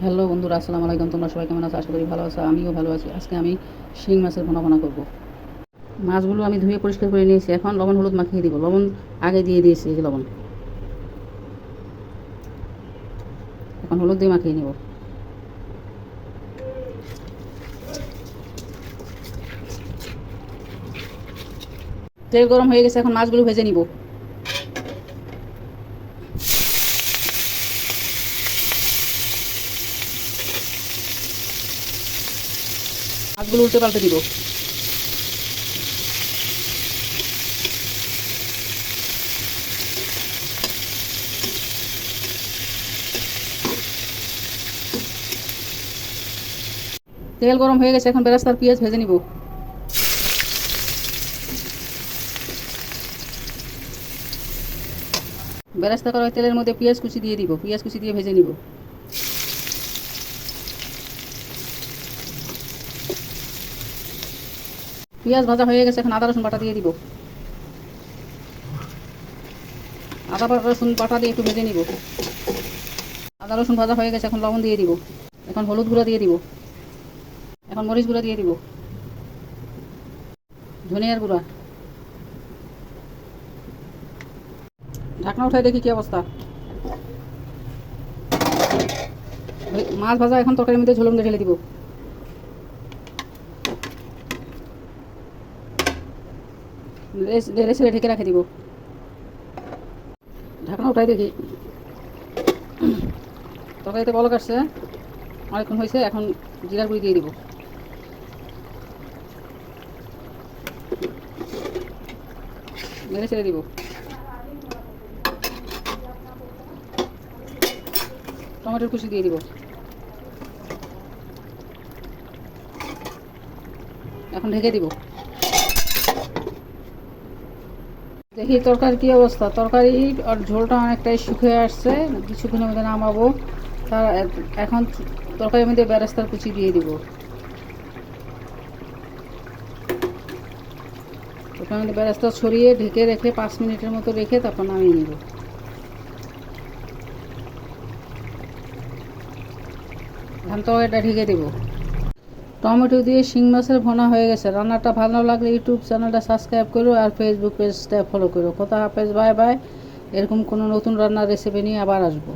Hello বন্ধুরা, আসসালামু আলাইকুম। তোমরা সবাই কেমন আছো? আশা করি ভালো আছো। আমিও ভালো আছি। আজকে আমি শিং মাছের ভুনা করব। মাছগুলো আমি ধুয়ে পরিষ্কার করে নিয়েছি। এখন লবণ হলুদ মাখিয়ে দিব। লবণ আগে দিয়ে দিয়েছি, এই যে লবণ। এখন হলুদ দিয়ে মাখিয়ে নিব। তেল গরম হয়ে গেছে, এখন মাছগুলো ভেজে নিব। মাছগুলো উল্টে পাল্টে দিব। তেল গরম হয়ে গেছে, এখন বেরেস্তার পেঁয়াজ ভেজে নিব। বেরেস্তা করা তেলের মধ্যে পেঁয়াজ কুচি দিয়ে দিব। পেঁয়াজ কুচি দিয়ে ভেজে নিব। পেঁয়াজ ভাজা হয়ে গেছে, এখন আদা রসুন বাটা দিয়ে দিব। আদা রসুন বাটা দিয়ে একটু ভেজে নিব। আদা রসুন ভাজা হয়ে গেছে, এখন লবণ দিয়ে দিব। এখন হলুদ গুঁড়া দিয়ে দিব। এখন মরিচ গুঁড়া দিয়ে দিব। ধনিয়ার গুঁড়া। ঢাকনা উঠাই দেখি কি অবস্থা। মাছ ভাজা এখন তরকারির মধ্যে ঝোলের মধ্যে ঢেলে দিব। ঢেলে ছেড়ে ঢেকে রাখে দিব। ঢাকনা উঠাই দেখি। তরকারিতে বলক আসছে, অনেকক্ষণ হয়েছে। এখন জিরার গুঁড়ি দিয়ে দিব। নেড়ে ছেড়ে দিব। টমেটোর কুচি দিয়ে দিব। এখন ঢেকে দিব। দেখি তরকারি কী অবস্থা। তরকারি আর ঝোলটা অনেকটাই শুকিয়ে আসছে, কিছুক্ষণের মধ্যে নামাবো। তার এখন তরকারির মধ্যে বেরেস্তার কুচি দিয়ে দিব। তরকারির মধ্যে বেরেস্তা ছড়িয়ে ঢেকে রেখে 5 মিনিটের মতো রেখে তারপর নামিয়ে নিব। এখন তরকারিটা ঢেকে দেবো। টমেটো দিয়ে শিং মাছের ভুনা হয়ে গেছে। রান্নাটা ভালো লাগলে ইউটিউব চ্যানেলটা সাবস্ক্রাইব করো আর ফেসবুক পেজটা ফলো করো। কথা হাফেজ, বাই বাই। এরকম কোনো নতুন রান্নার রেসিপি নিয়ে আবার আসবো।